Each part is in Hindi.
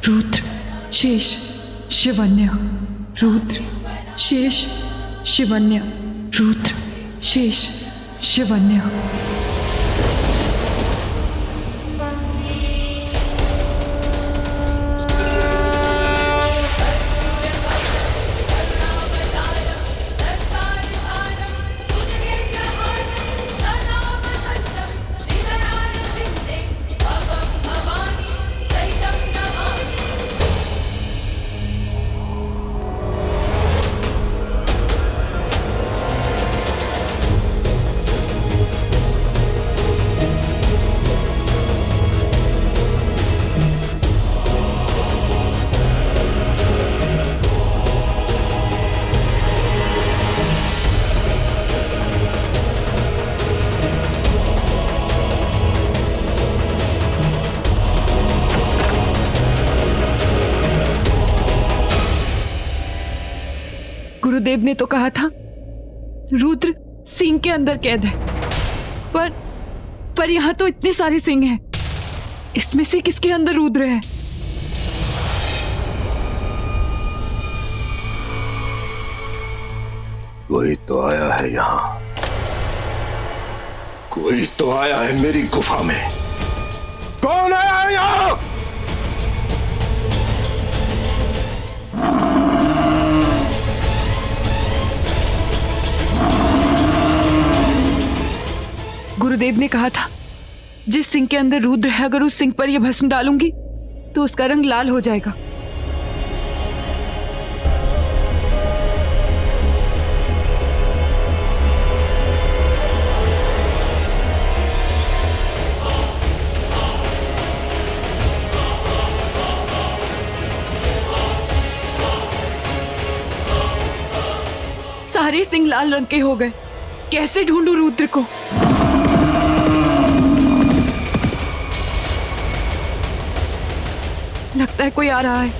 रुद्र शेष शिवन्य, रुद्र शेष शिवन्य, रुद्र शेष शिवन्य। गुरुदेव ने तो कहा था रुद्र सिंह के अंदर कैद है, पर यहां तो इतने सारे सिंह हैं, इसमें से किसके अंदर रुद्र है? कोई तो आया है यहाँ, कोई तो आया है मेरी गुफा में। कौन आया है यहाँ? गुरुदेव ने कहा था जिस सिंह के अंदर रुद्र है, अगर उस सिंह पर यह भस्म डालूंगी तो उसका रंग लाल हो जाएगा। सारे सिंह लाल रंग के हो गए, कैसे ढूंढूं रुद्र को? लगता है कोई आ रहा है।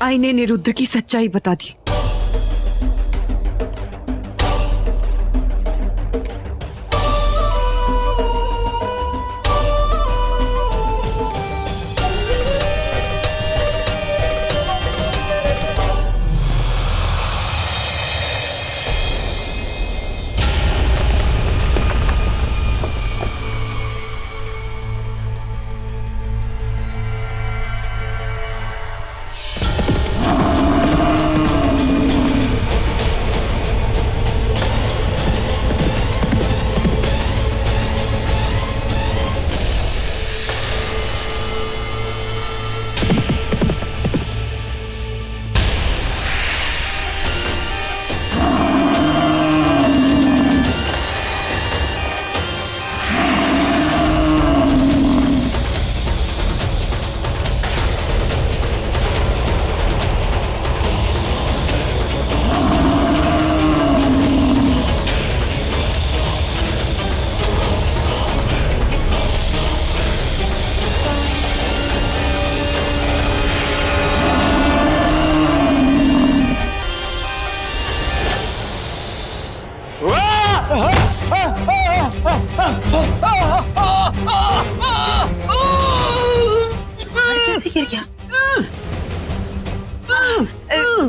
आईने ने रुद्र की सच्चाई बता दी। कैसे गिर गया?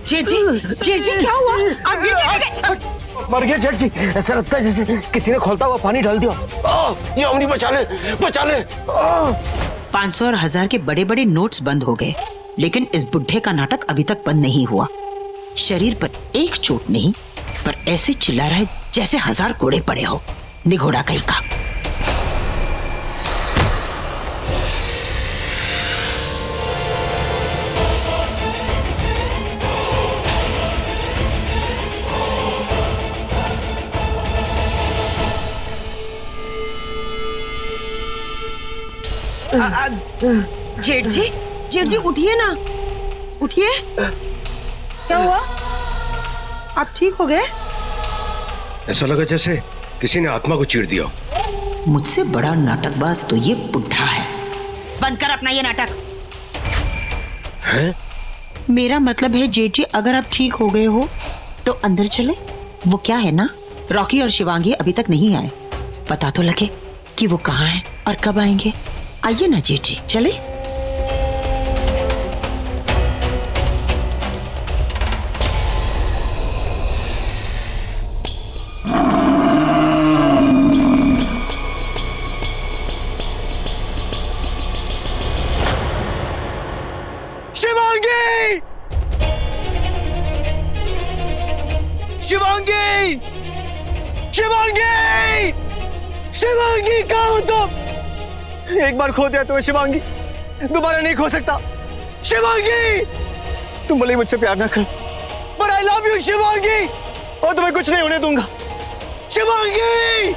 जेठ जी क्या हुआ? आप गिर गए? मर गया जेठ जी। ऐसा लगता है जैसे किसी ने खोलता हुआ पानी डाल दिया। ये अम्मी बचा ले, बचा ले। 500 और 1000 के बड़े बड़े नोट्स बंद हो गए, लेकिन इस बुढ़े का नाटक अभी तक बंद नहीं हुआ। शरीर पर एक चोट नहीं, पर ऐसे चिल्ला रहा है जैसे 1000 कोड़े पड़े हो। निघोड़ा कहीं का। जेठ जी उठिए ना, उठिए। क्या हुआ? आप ठीक हो गए? ऐसा लगा जैसे किसी ने आत्मा को चीर दिया। मुझसे बड़ा नाटकबाज तो ये बुढ़ा है। बंद कर अपना ये नाटक। हैं? मेरा मतलब है जेठ जी, अगर आप ठीक हो गए हो तो अंदर चले। वो क्या है ना, रॉकी और शिवांगी अभी तक नहीं आए। पता तो लगे कि वो कहाँ हैं और कब आएंगे। आइए ना जेठ जी, चले। शिवांगी! शिवांगी! शिवांगी! शिवांगी कहाँ हो तुम? एक बार खो दिया तुम्हें शिवांगी, दोबारा नहीं खो सकता। शिवांगी! तुम भले ही मुझसे प्यार ना करो, पर आई लव यू शिवांगी, और तुम्हें कुछ नहीं होने दूंगा। शिवांगी!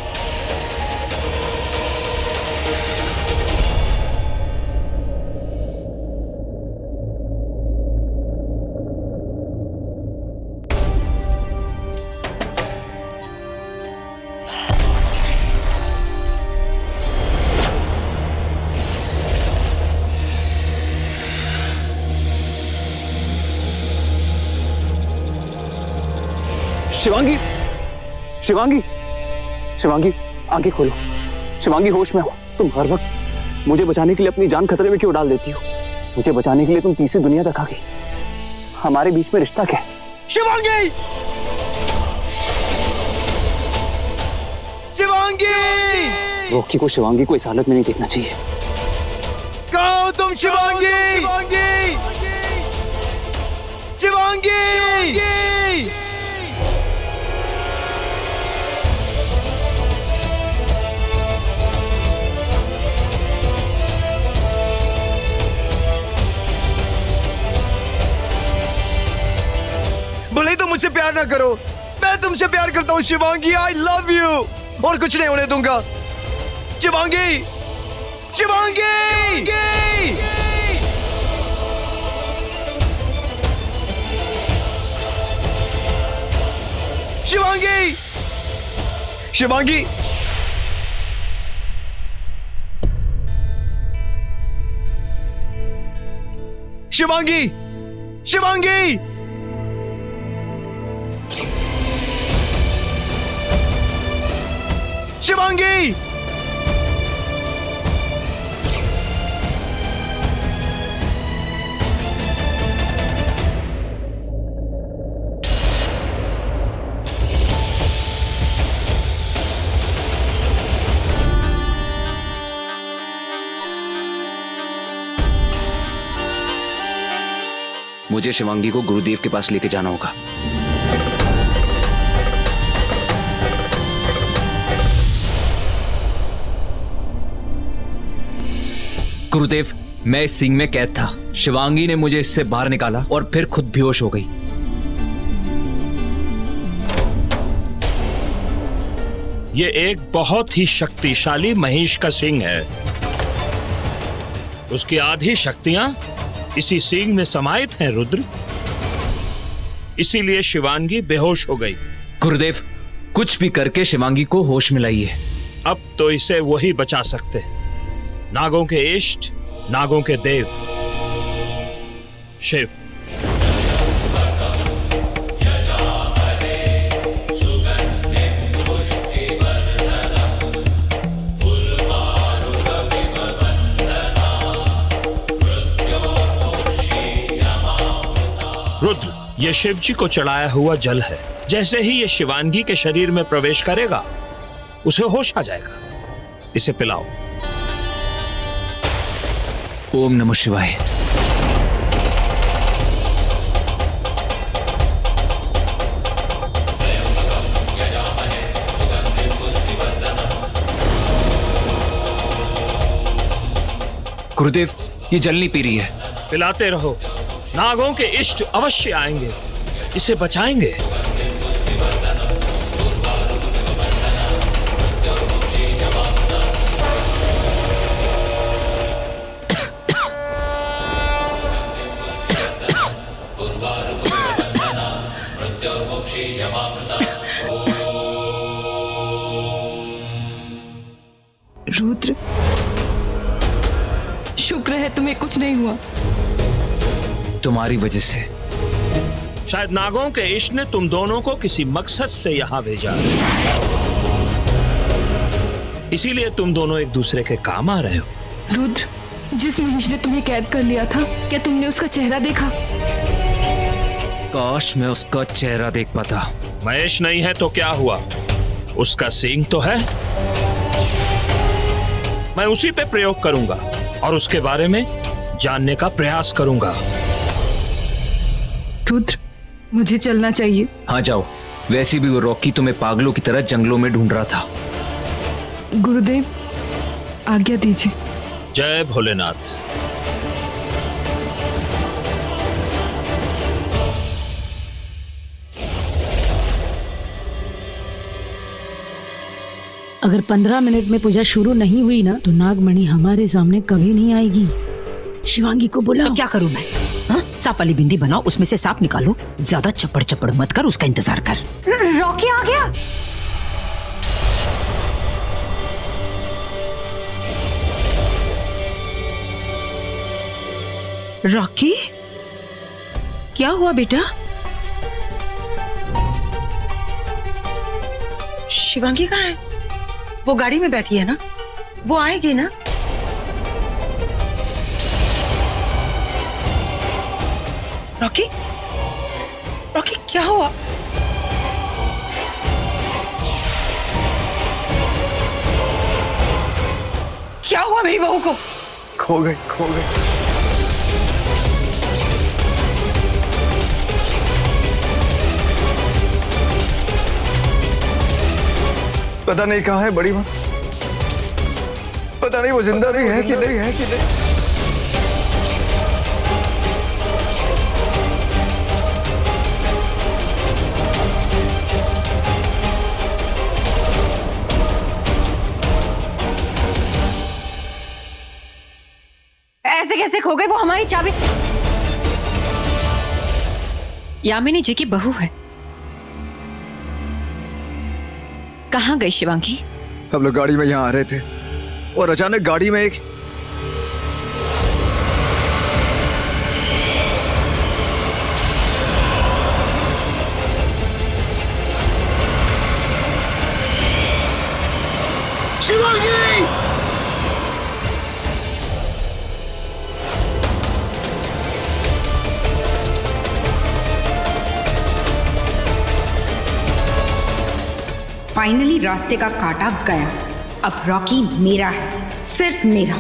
शिवांगी! शिवांगी! शिवांगी, आंखें खोलो। शिवांगी, होश में हो। तुम हर वक्त मुझे बचाने के लिए अपनी जान खतरे में क्यों डाल देती हो? मुझे बचाने के लिए तुम तीसरी दुनिया तक आ गई। हमारे बीच में रिश्ता क्या है? शिवांगी! शिवांगी! रॉकी को शिवांगी को इस हालत में नहीं देखना चाहिए। कहो तुम शिवांगी! शिवांगी! शिवांगी! भले ही तुम मुझसे प्यार ना करो, मैं तुमसे प्यार करता हूँ शिवांगी। आई लव यू, और कुछ नहीं होने दूंगा। शिवांगी! शिवांगी! शिवांगी! शिवांगी! शिवांगी! शिवांगी! शिवांगी! मुझे शिवांगी को गुरुदेव के पास लेके जाना होगा। गुरुदेव, मैं इस सिंह में कैद था। शिवांगी ने मुझे इससे बाहर निकाला और फिर खुद बेहोश हो गई। ये एक बहुत ही शक्तिशाली महिष का सिंह है। उसकी आधी शक्तियां इसी सिंह में समाहित हैं रुद्र, इसीलिए शिवांगी बेहोश हो गई। गुरुदेव, कुछ भी करके शिवांगी को होश में लाइए। अब तो इसे वही बचा सकते हैं, नागों के इष्ट, नागों के देव, शिव। रुद्र, ये शिव जी को चढ़ाया हुआ जल है। जैसे ही ये शिवांगी के शरीर में प्रवेश करेगा, उसे होश आ जाएगा। इसे पिलाओ। ओम नमः शिवाय। गुरुदेव, ये जल नहीं पी रही है। पिलाते रहो, नागों के इष्ट अवश्य आएंगे, इसे बचाएंगे। रुद्र, शुक्र है तुम्हें कुछ नहीं हुआ। तुम्हारी वजह से शायद नागों के इष्ट ने तुम दोनों को किसी मकसद से यहाँ भेजा, इसीलिए तुम दोनों एक दूसरे के काम आ रहे हो। रुद्र, जिस महेश ने तुम्हें कैद कर लिया था, क्या तुमने उसका चेहरा देखा? काश मैं उसका चेहरा देख पाता। महेश नहीं है तो क्या हुआ, उसका सींग तो है। मैं उसी पे प्रयोग करूंगा और उसके बारे में जानने का प्रयास करूंगा। रुद्र, मुझे चलना चाहिए। हाँ जाओ, वैसे भी वो रॉकी तुम्हें पागलों की तरह जंगलों में ढूंढ रहा था। गुरुदेव, आज्ञा दीजिए। जय भोलेनाथ। अगर 15 मिनट में पूजा शुरू नहीं हुई ना तो नागमणि हमारे सामने कभी नहीं आएगी। शिवांगी को बुलाओ। तो क्या करूं मैं? हाँ? सांप वाली बिंदी बनाओ, उसमें से सांप निकालो। ज्यादा चपड़ चपड़ मत कर, उसका इंतजार कर। रॉकी आ गया। रॉकी, क्या हुआ बेटा? शिवांगी कहाँ है? वो गाड़ी में बैठी है ना, वो आएगी ना? रॉकी, रॉकी क्या हुआ? क्या हुआ मेरी बहू को? खो गई, खो गई। पता नहीं कहाँ है बड़ी माँ, पता नहीं वो जिंदा भी है कि नहीं है कि नहीं। ऐसे कैसे खो गई? वो हमारी चाबी यामिनी जी की बहू है। कहाँ गई शिवांगी? हम लोग गाड़ी में यहाँ आ रहे थे और अचानक गाड़ी में एक शिवांगी! फाइनली रास्ते का कांटा गया। अब रॉकी मेरा है, सिर्फ मेरा।